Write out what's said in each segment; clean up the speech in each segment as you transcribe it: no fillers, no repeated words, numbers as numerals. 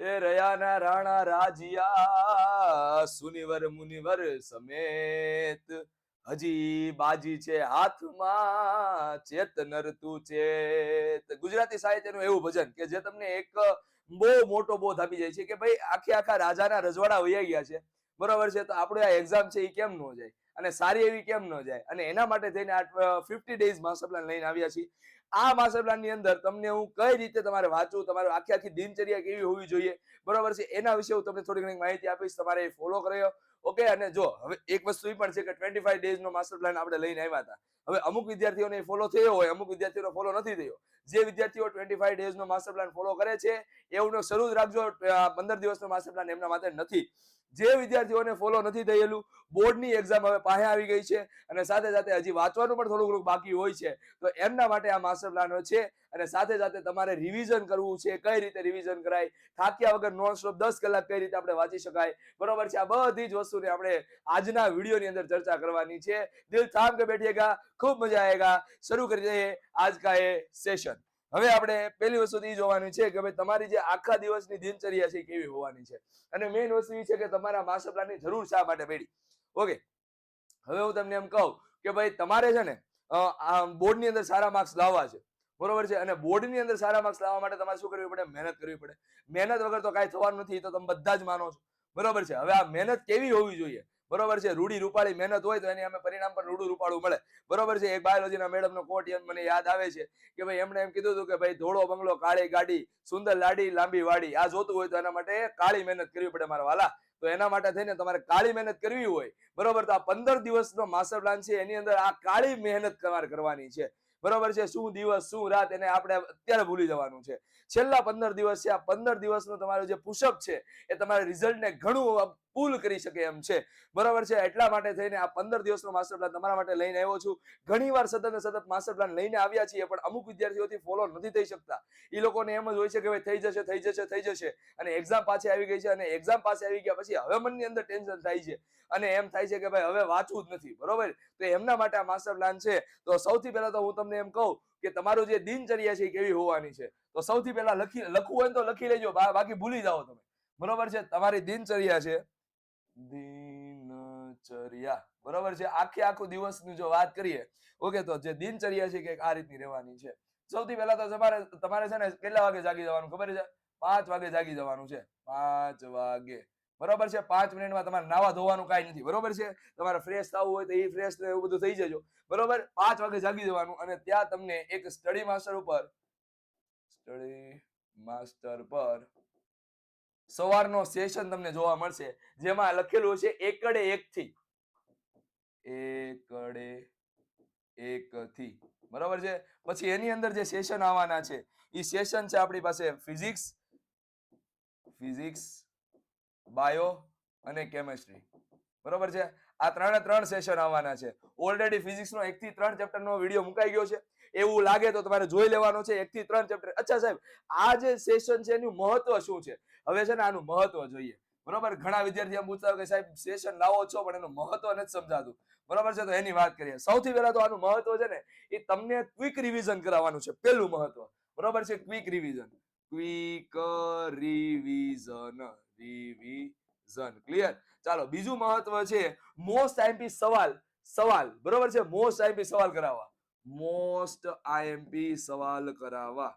એ રયાના રાણા રાજિયા સુનિવર મુનિવર સમેત હજી બાજી છે હાથમાં ચેત નર તું ચેત. ગુજરાતી સાહિત્યનું એવું ભજન કે જે તમને એક બહુ મોટો બોધ આપી જાય છે કે ભાઈ આખા રાજાના રજવાડા વૈયા ગયા છે, બરોબર છે, તો આપણે આ એક્ઝામ છે એ કેમ ન જાય અને સારી એવી કેમ ન જાય, અને એના માટે થઈને આ 50 ડેઝ માસ્ટર પ્લાન લઈને આવ્યા છીએ. આ માસ્ટર પ્લાન ની અંદર તમને હું કઈ રીતે તમારે વાંચવું, તમારે આખી દિનચર્યા કેવી હોવી જોઈએ, બરોબર છે, એના વિશે હું તમને થોડી ઘણી માહિતી આપીશ. તમારે ફોલો કર્યો. ઓકે. અને જો હવે એક વસ્તુ એ પણ છે કે 25 ડેઝ નો માસ્ટર પ્લાન આપણે લઈને આવ્યા હતા. હવે અમુક વિદ્યાર્થીઓને ફોલો થયો હોય, અમુક વિદ્યાર્થીઓને ફોલો નથી થયો. જે વિદ્યાર્થીઓ 25 ડેઝ નો માસ્ટર પ્લાન ફોલો કરે છે એવું શરૂ જ રાખજો. 15 દિવસનો માસ્ટર પ્લાન એમના માટે નથી. જે વિદ્યાર્થીઓને ફોલો નથી થયેલું, બોર્ડની એક્ઝામ હવે પાસે આવી ગઈ છે અને સાથે સાથે હજી વાંચવાનું પણ થોડું ઘણું બાકી હોય છે, તો એમના માટે આ માસ્ટર પ્લાન છે. અને સાથે સાથે તમારે રિવિઝન કરવું છે, કઈ રીતે રિવિઝન કરાય, થાક્યા વગર નોન સ્ટોપ 10 કલાક કઈ રીતે આપણે વાંચી શકાય, બરોબર છે, આ બધી જ વસ્તુને આપણે આજના વિડીયોની અંદર ચર્ચા કરવાની છે. દિલ થામ કે બેઠિએગા, ખૂબ મજા આएगा. શરૂ કરી દઈએ આજ કા એ સેશન. હવે આપણે પહેલી વસ્તુ એ જોવાની છે કે ભાઈ તમારી જે આખા દિવસની દિનચર્યા છે કેવી હોવાની છે, અને મેઇન વસ્તુ એ છે કે તમારા માસ્ટર પ્લાનની જરૂર શા માટે પડી. ઓકે. હવે હું તમને એમ કહું કે ભાઈ તમારે છે ને બોર્ડની અંદર સારા માર્ક્સ લાવવા છે, બરોબર છે, અને બોર્ડની અંદર સારા માર્ક્સ લાવવા માટે તમારે શું કરવી પડે? મહેનત કરવી પડે. મહેનત વગર તો કાંઈ થવાનું નથી, તો તમે બધા જ માનો છો, બરોબર છે. હવે આ મહેનત કેવી હોવી જોઈએ, બરોબર છે? રૂડી રૂપાળી મહેનત હોય તો એની અમે પરિણામ પણ રૂડું રૂપાળું મળે, બરોબર છે. એક બાયોલોજીના મેડમનો કોટ મને યાદ આવે છે કે ભાઈ એમણે એમ કીધું હતું કે ભાઈ ધોળો બંગલો, કાળી ગાડી, સુંદર લાડી, લાંબી વાડી, આ જોતું હોય તો એના માટે કાળી મહેનત કરવી પડે મારા વાલા. તો એના માટે થઈને તમારે કાળી મહેનત કરવી હોય, બરોબર, તો આ 15 દિવસનો માસ્ટર પ્લાન છે એની અંદર આ કાળી મહેનત તમારે કરવાની છે, બરોબર છે. શું દિવસ શું રાત એને આપણે અત્યારે ભૂલી જવાનું છે. છેલ્લા 15 દિવસ છે, આ 15 દિવસનું તમારું જે પુશઅપ છે એ તમારા રિઝલ્ટને ઘણું પુલ કરી શકે એમ છે, બરોબર છે. એટલા માટે થઈને આ 15 દિવસનો માસ્ટર પ્લાન તમારા માટે લઈને આવ્યો છું. ઘણીવાર સતત ને સતત માસ્ટર પ્લાન લઈને આવ્યા છીએ, પણ અમુક વિદ્યાર્થીઓથી ફોલો નથી થઈ શકતા. એ લોકોને એમ જ હોય છે કે ભાઈ થઈ જશે થઈ જશે થઈ જશે, અને એક્ઝામ પાછી આવી ગઈ છે, અને એક્ઝામ પાસે આવી ગયા પછી હવે મનની અંદર ટેન્શન થાય છે અને એમ થાય છે કે ભાઈ હવે વાંચવું જ નથી, બરોબર. તો એમના માટે આ માસ્ટર પ્લાન છે. તો સૌથી પહેલા તો હું તમને એમ કહું કે તમારું જે દિનચર્યા છે એ કેવી હોવાની છે. તો સૌથી પહેલા લખવું હોય તો લખી લેજો, બાકી ભૂલી જાઓ તમે, બરોબર છે. તમારી દિનચર્યા છે, દિનચર્યા, બરોબર છે. આખું દિવસની જો વાત કરીએ, ઓકે, તો જે દિનચર્યા છે કે આ રીતની રહેવાની છે. સૌથી પહેલા તો તમારે છે ને કેટલા વાગે જાગી જવાનું ખબર છે? 5 વાગે જાગી જવાનું છે. 5 વાગે, બરોબર છે. 5 મિનિટમાં તમારે નાવા ધોવાનું કાંઈ નથી, બરોબર છે. તમારે ફ્રેશ થવું હોય તો એ ફ્રેશ એવું બધું થઈ જજો, બરોબર. 5 વાગે જાગી જવાનું, અને ત્યાં તમને એક સ્ટડી માસ્ટર પર સવારનો સેશન તમને જોવા મળશે, જેમાં લખેલું છે એકડે એક થી, બરોબર છે. પછી એની અંદર જે સેશન આવવાના છે એ સેશન છે આપણી પાસે ફિઝિક્સ, બાયો અને કેમેસ્ટ્રી, બરોબર છે. આ ત્રણ સેશન આવવાના છે. ઓલરેડી ફિઝિક્સનો 1 થી 3 ચેપ્ટરનો વિડીયો મુકાઈ ગયો છે. એવું લાગે તો તમારે જોઈ લેવાનો છે, 1 થી 3 ચેપ્ટર. અચ્છા સાહેબ, આ જે સેશન છે એનું મહત્વ શું છે? હવે છે ને આનું મહત્વ જોઈએ, બરોબર. ઘણા વિદ્યાર્થીઓ પૂછતા હોય કે સાહેબ સેશન લાવો છો પણ એનું મહત્વ નથી સમજાતું, બરોબર છે. તો એની વાત કરીએ. સૌથી પહેલા તો આનું મહત્વ છે ને એ તમને ક્વિક રિવિઝન કરાવવાનું છે, પહેલું મહત્વ, બરોબર છે. Quick revision, clear. ચાલો, બીજું મહત્વ છે મોસ્ટ આઈએમપી સવાલ, બરોબર છે. મોસ્ટ આઈએમપી સવાલ કરાવવા.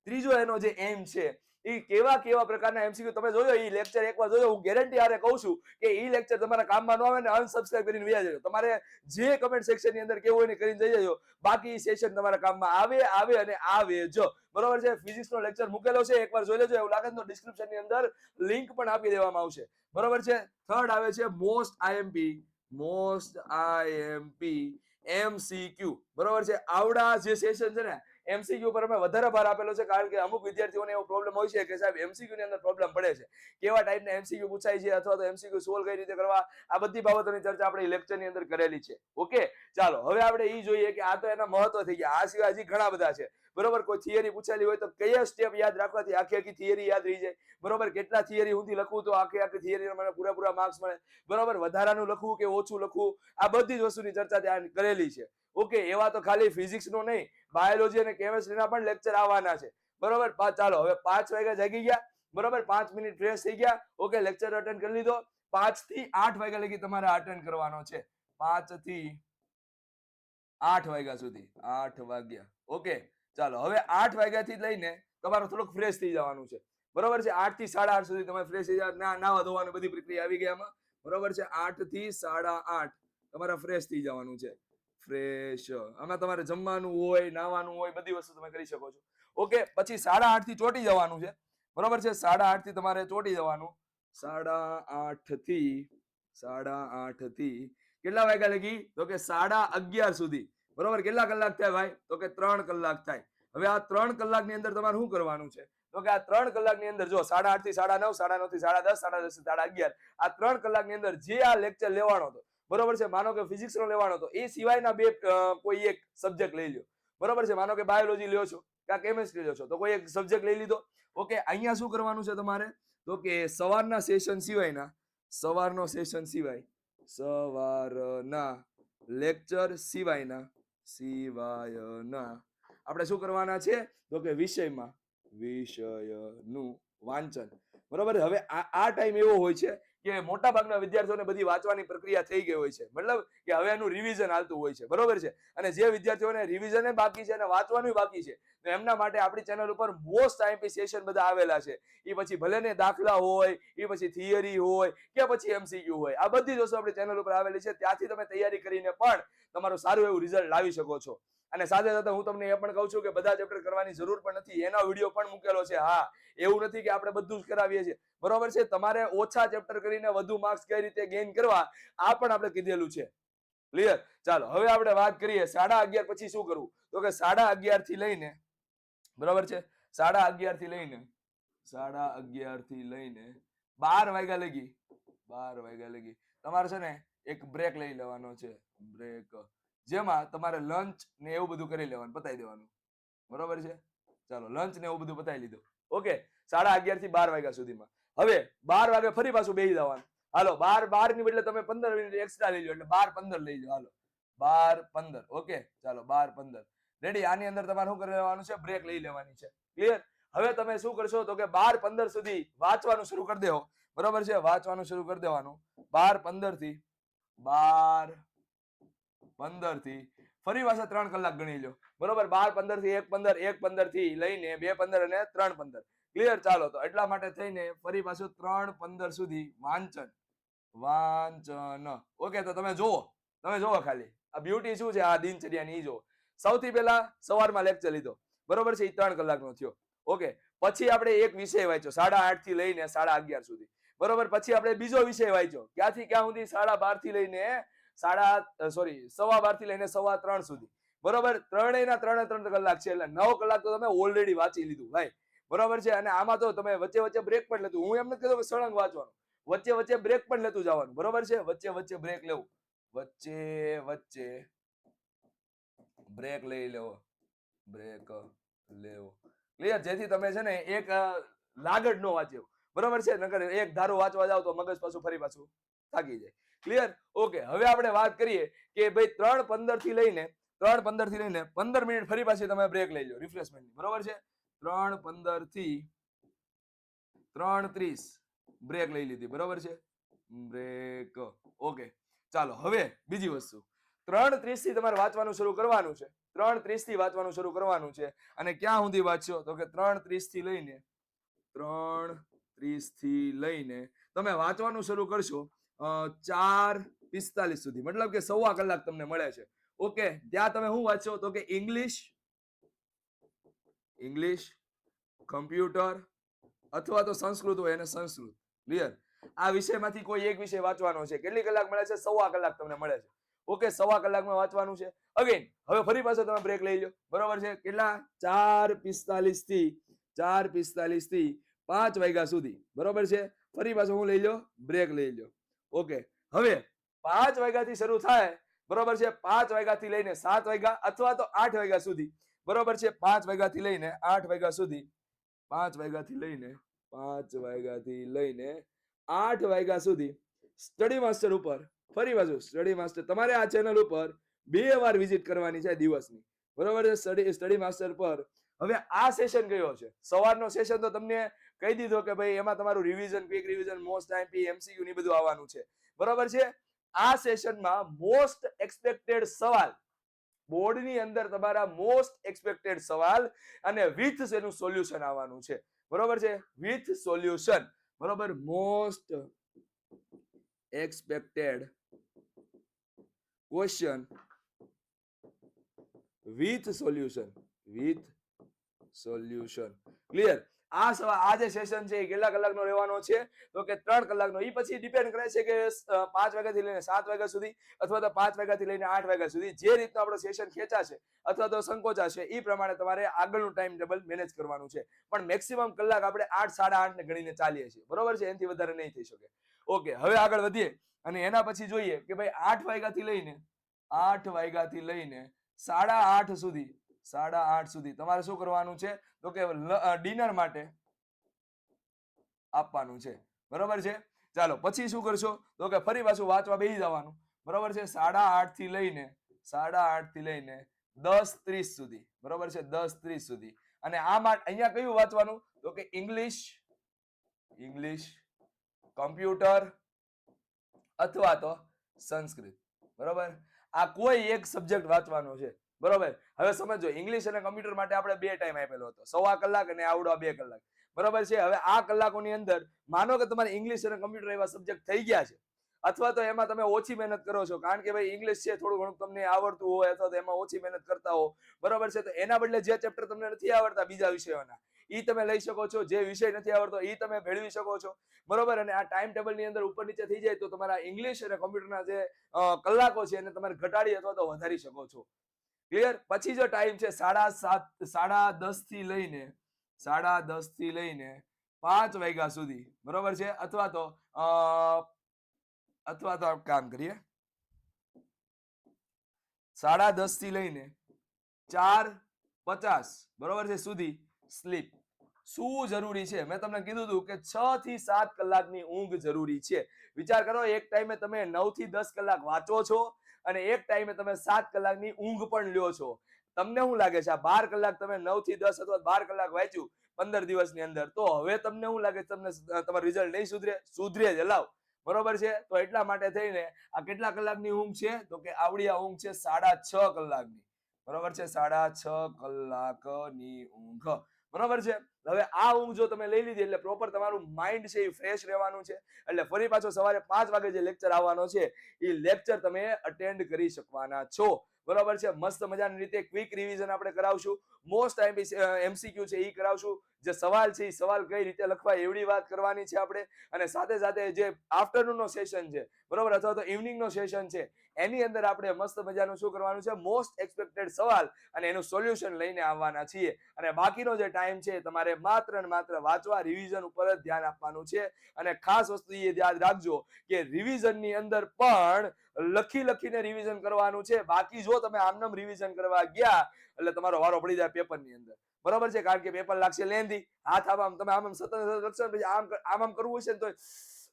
ત્રીજો એનો જે એમ છે એ કેવા પ્રકારના એમસીક્યુ તમે જોયો, એ લેક્ચર એકવાર જોયો, હું ગેરંટી હારે કહું છું કે એ લેક્ચર તમારા કામમાં ન આવે ને અનસબસ્ક્રાઇબ કરીને વયા જજો. તમારે જે કમેન્ટ સેક્શન ની અંદર કેવું હોય ને કરીને જઈ જજો, બાકી સેશન તમારા કામમાં આવે અને આવે જ, બરોબર છે. ફિઝિક્સ નો લેક્ચર મૂકેલો છે, એકવાર જોઈ લેજો. એવું લાગે તો ડિસ્ક્રિપ્શન ની અંદર લિંક પણ આપી દેવામાં આવશે, બરોબર છે. થર્ડ આવે છે મોસ્ટ આઈએમપી એમસીક્યુ, બરોબર છે. આવડા જે સેશન છે ને એમસીક્યુ પર અમે વધારે ભાર આપેલો છે, કારણ કે અમુક વિદ્યાર્થીઓને એવો પ્રોબ્લેમ હોય છે કે સાહેબ એમસીક્યુ ની અંદર પ્રોબ્લેમ પડે છે, કેવા ટાઈપના એમસીક્યુ પૂછાય છે, અથવા તો એમસીક્યુ સોલ્વ કઈ રીતે કરવા, આ બધી બાબતોની ચર્ચા આપણે લેક્ચર ની અંદર કરેલી છે. ઓકે, ચાલો હવે આપણે એ જોઈએ કે આ તો એના મહત્વ થઈ ગયા. આ સિવાય હજી ઘણા બધા છે, બરોબર. કોઈ થિયરી પૂછેલી હોય તો કયા સ્ટેપ યાદ રાખવાથી આખી થિયરી યાદ રહી જાય, બરોબર. કેટલા થિયરી સુધી લખવું તો આખી થિયરી મને પૂરેપૂરા માર્ક્સ મળે, બરોબર. વધારાનું લખવું કે ઓછું લખવું, આ બધી જ વસ્તુની ચર્ચા ત્યાં કરેલી છે. ઓકે, એવા તો ખાલી ફિઝિક્સ નો નહીં, બાયોલોજી અને કેમેસ્ટ્રીના પણ લેક્ચર આવવાના છે. બરોબર, ચાલો હવે 5 વાગ્યા જાગી ગયા. બરોબર, 5 મિનિટ ફ્રેશ થઈ ગયા. ઓકે, લેક્ચર અટેન્ડ કરી લીધો. 5 થી 8 વાગ્યા લગી તમારે અટેન્ડ કરવાનો છે. 5 થી 8 વાગ્યા સુધી. 8 વાગ્યા. ઓકે, ચાલો હવે 8 વાગ્યાથી લઈને તમારે થોડુંક ફ્રેશ થઈ જવાનું છે. બરોબર છે, 8 થી 8:30 સુધી તમે ફ્રેશ થઈ જાવ. નાવા ધોવાની બધી પ્રક્રિયા આવી ગઈ આમાં. બરોબર છે, 8 થી 8:30 તમારે ફ્રેશ થઈ જવાનું છે. ફ્રેશ આમાં તમારે જમવાનું હોય, નાવાનું હોય, બધી વસ્તુ તમે કરી શકો છો. ઓકે, પછી 8:30 થી ચોટી જવાનું છે. બરોબર છે, 8:30 થી તમારે ચોટી જવાનું. 8:30 થી 8:30 થી કેટલા વાગ્યા લગી? તો કે 11:30 સુધી. બરોબર, કેટલા કલાક થાય ભાઈ? તો કે 3 કલાક થાય. હવે આ 3 કલાકની અંદર તમારે શું કરવાનું છે? તો કે આ 3 કલાકની અંદર જો 8:30 થી 9:30, 9:30 થી 10:30, 10:30 થી 11:30, આ 3 કલાકની અંદર જે આ લેક્ચર લેવાનો હતો, બરોબર છે, માનો કે ફિઝિક્સ નો લેવાનો હતો, એ સિવાયના બે કોઈ એક સબ્જેક્ટ લઈ લો. બરોબર છે, માનો કે બાયોલોજી લ્યો છો કે કેમેસ્ટ્રી લ્યો છો, તો કોઈ એક સબ્જેક્ટ લઈ લીધો. ઓકે, અહીંયા શું કરવાનું છે તમારે? તો કે સવારના સેશન સિવાયના, સવારનો સેશન સિવાય, સવારના લેક્ચર સિવાયના આપણે શું કરવાના છે? તો કે વિષયનું વાંચન. બરોબર, હવે આ ટાઈમ એવો હોય છે કે મોટા ભાગના વિદ્યાર્થીઓને બધી વાંચવાની પ્રક્રિયા થઈ ગઈ હોય છે. મતલબ કે હવે એનું રિવિઝન હાલતું હોય છે. બરોબર છે, અને જે વિદ્યાર્થીઓને રિવિઝન બાકી છે અને વાંચવાનું બાકી છે, તો એમના માટે આપણી ચેનલ ઉપર મોસ્ટ આઈએમપી સેશન બધા આવેલા છે. એ પછી ભલે ને દાખલા હોય, એ પછી થિયરી હોય, કે પછી એમસીક્યુ હોય, આ બધી જ વસ્તુ આપણી ચેનલ ઉપર આવેલી છે. ત્યાંથી તમે તૈયારી કરીને પણ તમારું સારું એવું રિઝલ્ટ લાવી શકો છો. અને સાથે સાથે હું તમને એ પણ કહું છું કે બધા ચેપ્ટર કરવાની જરૂર પણ નથી, એનો વિડીયો પણ મૂકેલો છે. હા, એવું નથી કે આપણે બધું જ કરાવીએ છીએ. બરોબર છે, તમારે ઓછા ચેપ્ટર કરીને વધુ માર્ક્સ કઈ રીતે ગેઇન કરવા, આ પણ આપણે કીધેલું છે. ક્લિયર? ચાલો હવે આપણે વાત કરીએ 11:30 પછી શું કરવું. તો કે 11:30 થી લઈને, બરોબર છે, 11:30 થી લઈને 12 વાગ્યા લગી, 12 વાગ્યા લગી તમારે છે ને એક બ્રેક લઈ લેવાનો છે. બ્રેક, જેમાં તમારે લંચ ને એવું બધું કરી લેવાનું, પતાવી દેવાનું. બરોબર છે, ચાલો લંચ ને એવું બધું પતાવી લીધું. ઓકે, 11:30 થી 12 વાગ્યા સુધીમાં. હવે 12 વાગે ફરી પાછું બેસી જવાનું. હાલો 12 ની બદલે તમે 15 મિનિટ એક્સ્ટ્રા લઈ લો, એટલે 12:15 લઈ લો. હાલો 12:15. ઓકે, ચાલો 12:15 રેડી. આની અંદર તમારે શું કરી લેવાનું છે? બ્રેક લઈ લેવાની છે. ક્લિયર? હવે તમે શું કરશો? તો કે 12:15 સુધી વાંચવાનું શરૂ કરી દેવો. બરોબર છે, વાંચવાનું શરૂ કરી દેવાનું. 12:15 થી 12:15 થી ફરી પાછા 3 કલાક ગણી લો. બરોબર, 12:15 થી 1:15, 1:15 થી લઈને 2:15 અને 3:15. ક્લિયર? ચાલો, તો એટલા માટે થઈને ફરી પાછું 3:15 સુધી વાંચન. ઓકે, તો તમે જોવો ખાલી આ બ્યુટી શું છે આ દિનચર્યાની, જોવો. સૌથી પહેલા સવારમાં લેક્ચર લીધો. બરોબર છે, એ 3 કલાકનો થયો. ઓકે, પછી આપણે એક વિષય વાંચ્યો 8:30 થી લઈને 11:30 સુધી. બરોબર, પછી આપણે બીજો વિષય વાંચ્યો ક્યાંથી ક્યાં સુધી? 12:30 થી લઈને 12:15 થી લઈને 3:15 સુધી. બરોબર, ત્રણેયના ત્રણે 3 કલાક છે, એટલે 9 કલાક તો તમે ઓલરેડી વાંચી લીધું ભાઈ. બરોબર છે, અને આમાં તો તમે વચ્ચે વચ્ચે બ્રેક પણ લેતું. હું એમ નથી કહેતો કે સળંગ વાંચવાનું, વચ્ચે વચ્ચે બ્રેક પણ લેતું જવાનું. બરોબર છે, વચ્ચે વચ્ચે બ્રેક લેવું, વચ્ચે વચ્ચે બ્રેક લઈ લેવો, બ્રેક લેવો. ક્લિયર? જેથી તમે છે ને એક લાગડ નો વાંચ્યો. બરોબર છે, નકર એક ધારું વાંચવા જાવ તો મગજ પાછું ફરી પાછું થાકી જાય. ક્લિયર? ઓકે, હવે આપણે વાત કરીએ કે ભાઈ 3:15 થી લઈને 15 મિનિટ ફરી પાછી તમે બ્રેક લઈ લો રિફ્રેશમેન્ટ. બરોબર છે, 3:15 થી 3:30 બ્રેક લઈ લીધી. બરોબર છે, બ્રેક. ઓકે, ચાલો હવે બીજી વસ્તુ. 3:30 થી તમારે વાંચવાનું શરૂ કરવાનું છે. 3:30 થી વાંચવાનું શરૂ કરવાનું છે. અને ક્યાં સુધી વાંચશો? તો કે 3:30 થી લઈને તમે વાંચવાનું શરૂ કરશો 4:45 સુધી. મતલબ કે સવા કલાક તમને મળે છે. ઓકે, ત્યાં તમે શું વાંચશો? તો કે ઇંગ્લિશ, કમ્પ્યુટર અથવા તો સંસ્કૃત હોય એને સંસ્કૃત. ક્લિયર? આ વિષયમાંથી કોઈ એક વિષય વાંચવાનો છે. કેટલી કલાક મળે છે? સવા કલાક તમને મળે છે. ઓકે, સવા કલાકમાં વાંચવાનું છે. અગેન હવે ફરી પાછો તમે બ્રેક લઈ લો. બરોબર છે, કેટલા? 4:45 થી 5 વાગ્યા સુધી. બરોબર છે, ફરી પાછો હું લઈ લો? બ્રેક લઈ લો. ઓકે, હવે 5 વાગ્યાથી શરૂ થાય. બરોબર છે, 5 વાગ્યાથી લઈને 7 વાગ્યા અથવા તો 8 વાગ્યા સુધી. બરોબર છે, 5 વાગ્યાથી લઈને 8 વાગ્યા સુધી. 5 વાગ્યાથી લઈને 8 વાગ્યા સુધી સ્ટડી માસ્ટર ઉપર ફરી પાછું સ્ટડી માસ્ટર તમારે આ ચેનલ ઉપર 2 વાર વિઝિટ કરવાની છે દિવસની. બરોબર છે, સ્ટડી માસ્ટર પર. હવે આ સેશન કયો છે? સવારનો સેશન તો તમને કહી દીધો કે ભાઈ એમાં તમારું revision, quick revision, most IMP, MCQ ને બધું આવવાનું છે. બરોબર છે. આ સેશનમાં મોસ્ટ એક્સપેક્ટેડ સવાલ, બોર્ડની અંદર તમારા મોસ્ટ એક્સપેક્ટેડ સવાલ અને વિથ એનું સોલ્યુશન આવવાનું છે. બરોબર છે, વિથ સોલ્યુશન. બરોબર, most expected question with solution, with solution. Clear? આ જે સેશન છે એ કેટલા કલાકનો રહેવાનો છે? તો કે 3 કલાકનો. એ પછી ડિપેન્ડ કરે છે કે 5 વાગ્યાથી લઈને 7 વાગ્યા સુધી અથવા તો 5 વાગ્યાથી લઈને 8 વાગ્યા સુધી જે રીતનો આપણો સેશન ખેંચાશે અથવા તો સંકોચાશે એ પ્રમાણે તમારે આગળનું ટાઈમ ટેબલ મેનેજ કરવાનું છે. પણ મેક્સિમમ કલાક આપણે 8, 8:30 ને ગણીને ચાલીએ છીએ. બરોબર છે, એનાથી વધારે નહીં થઈ શકે. ઓકે, હવે આગળ વધીએ અને એના પછી જોઈએ કે ભાઈ 8 વાગ્યાથી લઈને 8:30 સુધી 8:30 સુધી તમારે શું કરવાનું છે? તો કે ડિનર માટે આપવાનું છે. બરોબર છે. ચાલો પછી શું કરશો? તો કે ફરી પાછું વાંચવા બેસી જવાનું. બરોબર છે, 8:30 થી લઈને 10:30 સુધી. બરોબર છે, 10:30 સુધી. અને આમાં અહીંયા કયું વાંચવાનું? તો કે ઇંગ્લિશ, કમ્પ્યુટર અથવા તો સંસ્કૃત. બરોબર, આ કોઈ એક સબ્જેક્ટ વાંચવાનો છે. બરોબર, હવે સમજો ઇંગ્લિશ અને કમ્પ્યુટર માટે આપણે 2 ટાઈમ આપેલો હતો, 1/4 કલાક અને આવડો 2 કલાક. બરોબર છે. હવે આ કલાકોની અંદર માનો કે તમારે ઇંગ્લિશ અને કમ્પ્યુટર એવા સબ્જેક્ટ થઈ ગયા છે અથવા તો એમાં તમે ઓછી મહેનત કરો છો કારણ કે ભાઈ ઇંગ્લિશ છે થોડું ઘણું તમને આવડતું હોય અથવા તો એમાં ઓછી મહેનત કરતા હો. બરોબર છે, તો એના બદલે જે ચેપ્ટર તમને નથી આવડતા બીજા વિષયોના ઈ તમે લઈ શકો છો. જે વિષય નથી આવડતો ઈ તમે ભેળવી શકો છો. બરોબર, અને આ ટાઈમ ટેબલ ની અંદર ઉપર નીચે થઈ જાય તો તમારા ઇંગ્લિશ અને કમ્પ્યુટરના જે કલાકો છે એને તમારે ઘટાડી અથવા તો વધારી શકો છો. ક્લિયર? પછી જો ટાઈમ છે 10:30 થી લઈને 5 વાગ્યા સુધી. બરોબર છે, અથવા તો કામ કરીએ 10:30 થી લઈને 4:50 બરોબર છે સુધી સ્લીપ. શું જરૂરી છે? મેં તમને કીધું હતું કે 6 થી 7 કલાકની ઊંઘ જરૂરી છે. વિચાર કરો, એક ટાઈમે તમે 9 થી 10 કલાક વાંચો છો અને એક ટાઈમે તમે 7 કલાકની ઊંઘ પણ લ્યો છો. તમને શું લાગે છે આ 12 કલાક તમે 9 થી 10 અથવા 12 કલાક વાંચ્યું 15 દિવસની અંદર, તો હવે તમને શું લાગે તમને તમારું રિઝલ્ટ નહીં સુધરે? સુધરે જ લાવ. બરોબર છે, તો એટલા માટે થઈને આ કેટલા કલાકની ઊંઘ છે? તો કે આવડી આ ઊંઘ છે 6.5 કલાકની. બરોબર છે, 6.5 કલાકની ઊંઘ. બરોબર છે. હવે આ ઊંઘ જો તમે લઈ લીધી એટલે પ્રોપર તમારું માઇન્ડ છે એ ફ્રેશ રહેવાનું છે. એટલે ફરી પાછો સવારે 5 વાગે જે લેક્ચર આવવાનો છે એ લેક્ચર તમે અટેન્ડ કરી શકવાના છો. બરોબર છે, મસ્ત મજાની રીતે ક્વિક રિવિઝન આપણે કરાવશું. મોસ્ટ એમસીક્યુ છે એ કરાવશું. જે સવાલ છે એ સવાલ કઈ રીતે લખવા એવડી વાત કરવાની છે આપણે. અને સાથે સાથે જે આફ્ટરનૂન નો સેશન છે, બરોબર, અથવા તો ઇવનિંગ નો સેશન છે, એની અંદર આપણે મસ્ત મજાનું શું કરવાનું છે? મોસ્ટ એક્સપેક્ટેડ સવાલ અને એનું સોલ્યુશન લઈને આવવાના છીએ. અને બાકીનો જે ટાઈમ છે તમારે માત્ર ને માત્ર વાંચવા, રિવિઝન ઉપર જ ધ્યાન આપવાનું છે. અને ખાસ વસ્તુ એ યાદ રાખજો કે રિવિઝન ની અંદર પણ લખીને રિવિઝન કરવાનું છે. બાકી જો તમે આમનામ રિવિઝન કરવા ગયા એટલે તમારો વારો પડી જાય પેપરની અંદર. બરોબર છે, કારણ કે પેપર લાગશે લેન્ધી. હાથ તમે આમ સતત લખશો પછી આમ કરવું હશે ને તો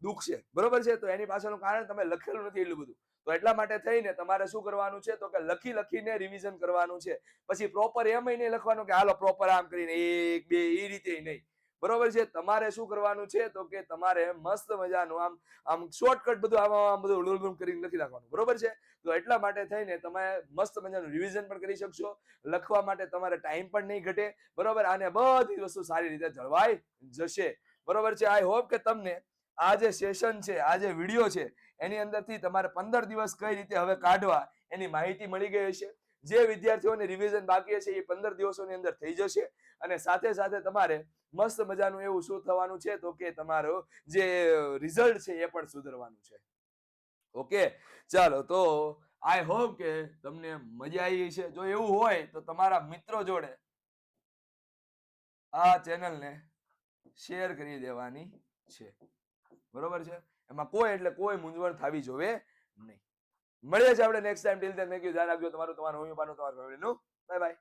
દુખશે. બરોબર છે, તો એની પાછળનું કારણ તમે લખેલું નથી એટલું બધું. તો એટલા માટે થઈને તમારે શું કરવાનું છે? તો કે લખીને રિવિઝન કરવાનું છે. પછી પ્રોપર એમ નહીં લખવાનું કે હાલો પ્રોપર આમ કરીને 1 2 એ રીતે નહીં. બરોબર છે, તમારે શું કરવાનું છે? તો કે તમારે મસ્ત મજાનું આમ શોર્ટકટ બધું આમ બધું કરીને લખી નાખવાનું. બરોબર છે, તો એટલા માટે થઈને તમે મસ્ત મજાનું રિવિઝન પણ કરી શકશો. લખવા માટે તમારે ટાઈમ પણ નહીં ઘટે. બરોબર, અને બધી વસ્તુ સારી રીતે જળવાઈ જશે. બરોબર છે, આઈ હોપ કે તમને આ જે સેશન છે, આ જે વિડીયો છે, એની અંદરથી તમારે 15 દિવસ કઈ રીતે હવે કાઢવા એની માહિતી મળી ગઈ હશે. જે વિદ્યાર્થીઓને રિવિઝન બાકી હશે એ 15 દિવસોની અંદર થઈ જશે. અને સાથે સાથે તમારે મસ્ત મજાનું એવું શું થવાનું છે? તો કે તમારું જે રિઝલ્ટ છે એ પણ સુધરવાનું છે. ઓકે, ચાલો, તો આઈ હોપ કે તમને મજા આવી છે. જો એવું હોય તો તમારા મિત્રો જોડે આ ચેનલને શેર કરી દેવાની છે. બરોબર છે, એમાં કોઈ મૂંઝવણ થવી જોવે નહીં. મળીએ છીએ આપણે next time. Till then make you ધ્યાન રાખજો તમારું, તમારું, તમારું, બાય બાય.